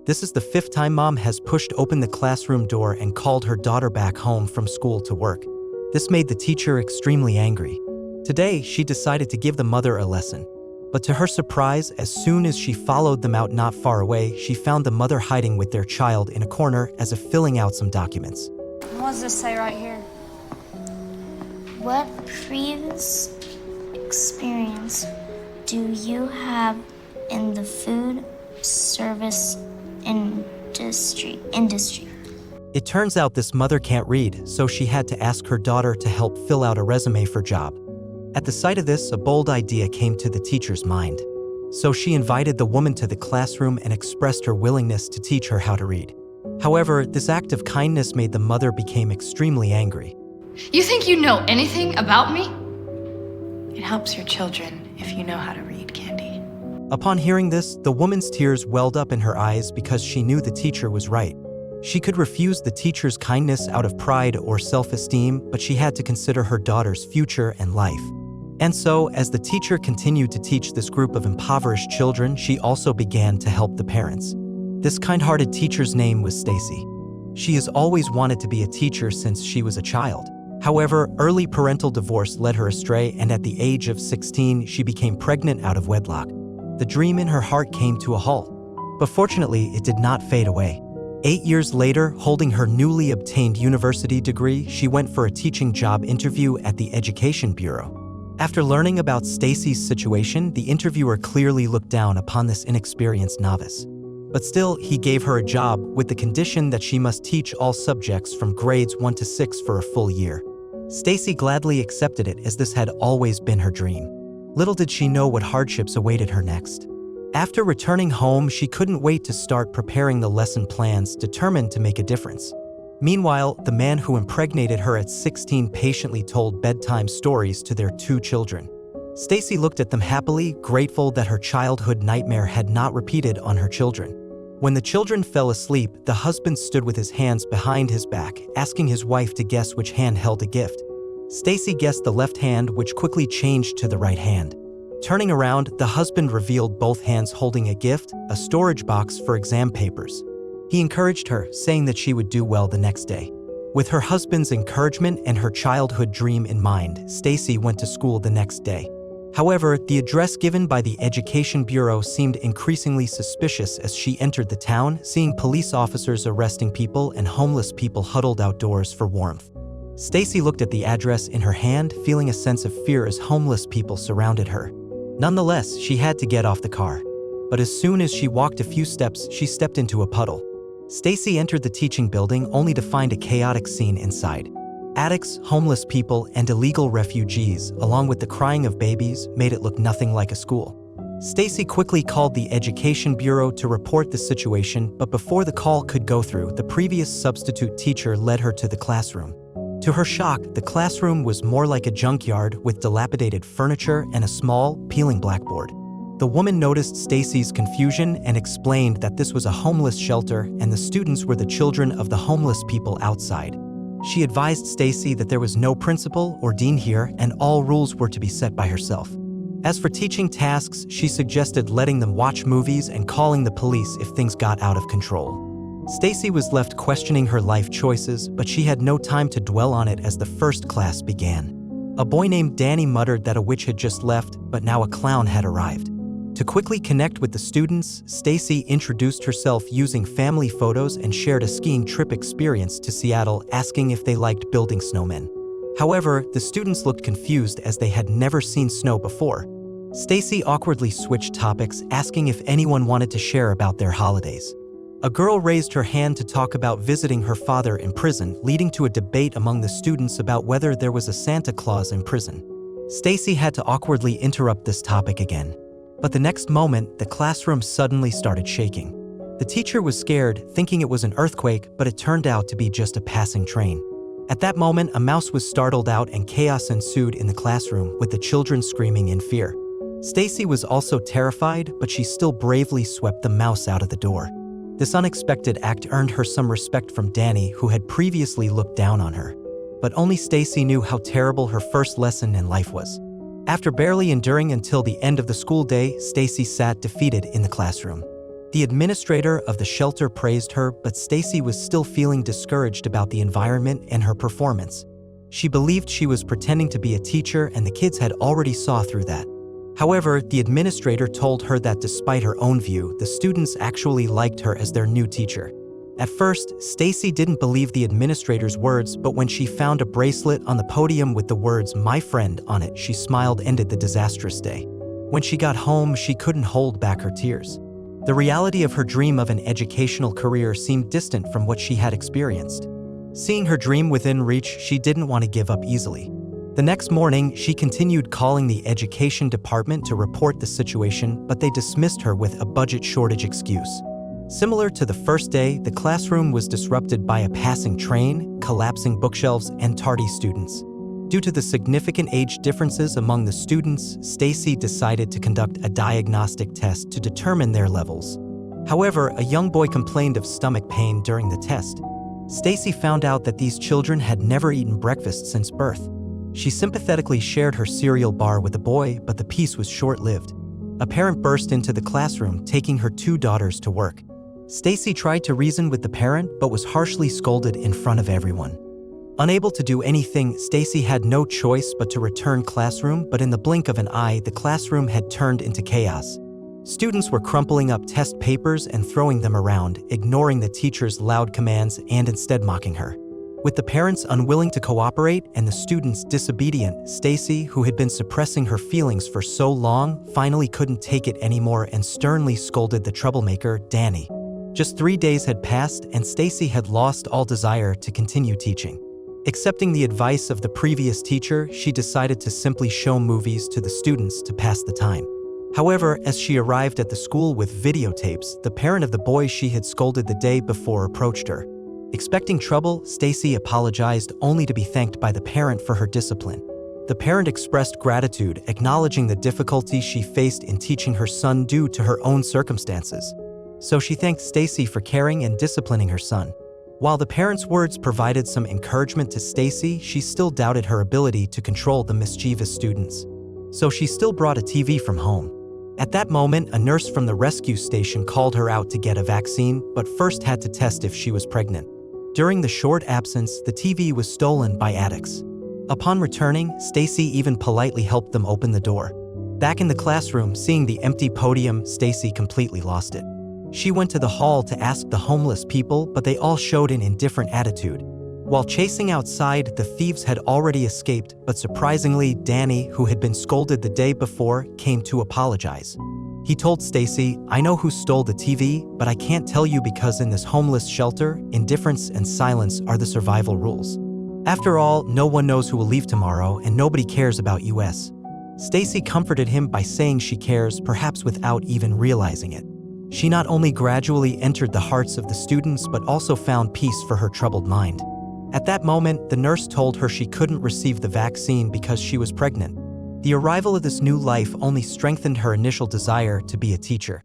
This is the fifth time Mom has pushed open the classroom door and called her daughter back home from school to work. This made the teacher extremely angry. Today, she decided to give the mother a lesson. But to her surprise, as soon as she followed them out not far away, she found the mother hiding with their child in a corner as if filling out some documents. What does this say right here? What previous experience do you have in the food service industry? It turns out this mother can't read, so she had to ask her daughter to help fill out a resume for job. At the sight of this, a bold idea came to the teacher's mind. So she invited the woman to the classroom and expressed her willingness to teach her how to read. However, this act of kindness made the mother become extremely angry. You think you know anything about me? It helps your children if you know how to read, Candy. Upon hearing this, the woman's tears welled up in her eyes because she knew the teacher was right. She could refuse the teacher's kindness out of pride or self-esteem, but she had to consider her daughter's future and life. And so, as the teacher continued to teach this group of impoverished children, she also began to help the parents. This kind-hearted teacher's name was Stacy. She has always wanted to be a teacher since she was a child. However, early parental divorce led her astray, and at the age of 16, she became pregnant out of wedlock. The dream in her heart came to a halt. But fortunately, it did not fade away. 8 years later, holding her newly obtained university degree, she went for a teaching job interview at the Education Bureau. After learning about Stacy's situation, the interviewer clearly looked down upon this inexperienced novice. But still, he gave her a job with the condition that she must teach all subjects from grades 1 to 6 for a full year. Stacy gladly accepted it as this had always been her dream. Little did she know what hardships awaited her next. After returning home, she couldn't wait to start preparing the lesson plans, determined to make a difference. Meanwhile, the man who impregnated her at 16 patiently told bedtime stories to their 2 children. Stacy looked at them happily, grateful that her childhood nightmare had not repeated on her children. When the children fell asleep, the husband stood with his hands behind his back, asking his wife to guess which hand held a gift. Stacy guessed the left hand, which quickly changed to the right hand. Turning around, the husband revealed both hands holding a gift, a storage box for exam papers. He encouraged her, saying that she would do well the next day. With her husband's encouragement and her childhood dream in mind, Stacy went to school the next day. However, the address given by the Education Bureau seemed increasingly suspicious as she entered the town, seeing police officers arresting people and homeless people huddled outdoors for warmth. Stacy looked at the address in her hand, feeling a sense of fear as homeless people surrounded her. Nonetheless, she had to get off the car. But as soon as she walked a few steps, she stepped into a puddle. Stacy entered the teaching building only to find a chaotic scene inside. Addicts, homeless people, and illegal refugees, along with the crying of babies, made it look nothing like a school. Stacy quickly called the Education Bureau to report the situation, but before the call could go through, the previous substitute teacher led her to the classroom. To her shock, the classroom was more like a junkyard with dilapidated furniture and a small, peeling blackboard. The woman noticed Stacy's confusion and explained that this was a homeless shelter and the students were the children of the homeless people outside. She advised Stacy that there was no principal or dean here and all rules were to be set by herself. As for teaching tasks, she suggested letting them watch movies and calling the police if things got out of control. Stacy was left questioning her life choices, but she had no time to dwell on it as the first class began. A boy named Danny muttered that a witch had just left, but now a clown had arrived. To quickly connect with the students, Stacy introduced herself using family photos and shared a skiing trip experience to Seattle, asking if they liked building snowmen. However, the students looked confused as they had never seen snow before. Stacy awkwardly switched topics, asking if anyone wanted to share about their holidays. A girl raised her hand to talk about visiting her father in prison, leading to a debate among the students about whether there was a Santa Claus in prison. Stacy had to awkwardly interrupt this topic again. But the next moment, the classroom suddenly started shaking. The teacher was scared, thinking it was an earthquake, but it turned out to be just a passing train. At that moment, a mouse was startled out and chaos ensued in the classroom, with the children screaming in fear. Stacy was also terrified, but she still bravely swept the mouse out of the door. This unexpected act earned her some respect from Danny, who had previously looked down on her. But only Stacy knew how terrible her first lesson in life was. After barely enduring until the end of the school day, Stacy sat defeated in the classroom. The administrator of the shelter praised her, but Stacy was still feeling discouraged about the environment and her performance. She believed she was pretending to be a teacher, and the kids had already saw through that. However, the administrator told her that despite her own view, the students actually liked her as their new teacher. At first, Stacy didn't believe the administrator's words, but when she found a bracelet on the podium with the words "My friend" on it, she smiled and ended the disastrous day. When she got home, she couldn't hold back her tears. The reality of her dream of an educational career seemed distant from what she had experienced. Seeing her dream within reach, she didn't want to give up easily. The next morning, she continued calling the education department to report the situation, but they dismissed her with a budget shortage excuse. Similar to the first day, the classroom was disrupted by a passing train, collapsing bookshelves, and tardy students. Due to the significant age differences among the students, Stacy decided to conduct a diagnostic test to determine their levels. However, a young boy complained of stomach pain during the test. Stacy found out that these children had never eaten breakfast since birth. She sympathetically shared her cereal bar with the boy, but the peace was short-lived. A parent burst into the classroom, taking her 2 daughters to work. Stacy tried to reason with the parent, but was harshly scolded in front of everyone. Unable to do anything, Stacy had no choice but to return classroom, but in the blink of an eye, the classroom had turned into chaos. Students were crumpling up test papers and throwing them around, ignoring the teacher's loud commands and instead mocking her. With the parents unwilling to cooperate and the students disobedient, Stacy, who had been suppressing her feelings for so long, finally couldn't take it anymore and sternly scolded the troublemaker, Danny. Just 3 days had passed, and Stacy had lost all desire to continue teaching. Accepting the advice of the previous teacher, she decided to simply show movies to the students to pass the time. However, as she arrived at the school with videotapes, the parent of the boy she had scolded the day before approached her. Expecting trouble, Stacy apologized only to be thanked by the parent for her discipline. The parent expressed gratitude, acknowledging the difficulty she faced in teaching her son due to her own circumstances. So she thanked Stacy for caring and disciplining her son. While the parents' words provided some encouragement to Stacy, she still doubted her ability to control the mischievous students. So she still brought a TV from home. At that moment, a nurse from the rescue station called her out to get a vaccine, but first had to test if she was pregnant. During the short absence, the TV was stolen by addicts. Upon returning, Stacy even politely helped them open the door. Back in the classroom, seeing the empty podium, Stacy completely lost it. She went to the hall to ask the homeless people, but they all showed an indifferent attitude. While chasing outside, the thieves had already escaped, but surprisingly, Danny, who had been scolded the day before, came to apologize. He told Stacy, "I know who stole the TV, but I can't tell you because in this homeless shelter, indifference and silence are the survival rules. After all, no one knows who will leave tomorrow, and nobody cares about us." Stacy comforted him by saying she cares, perhaps without even realizing it. She not only gradually entered the hearts of the students, but also found peace for her troubled mind. At that moment, the nurse told her she couldn't receive the vaccine because she was pregnant. The arrival of this new life only strengthened her initial desire to be a teacher.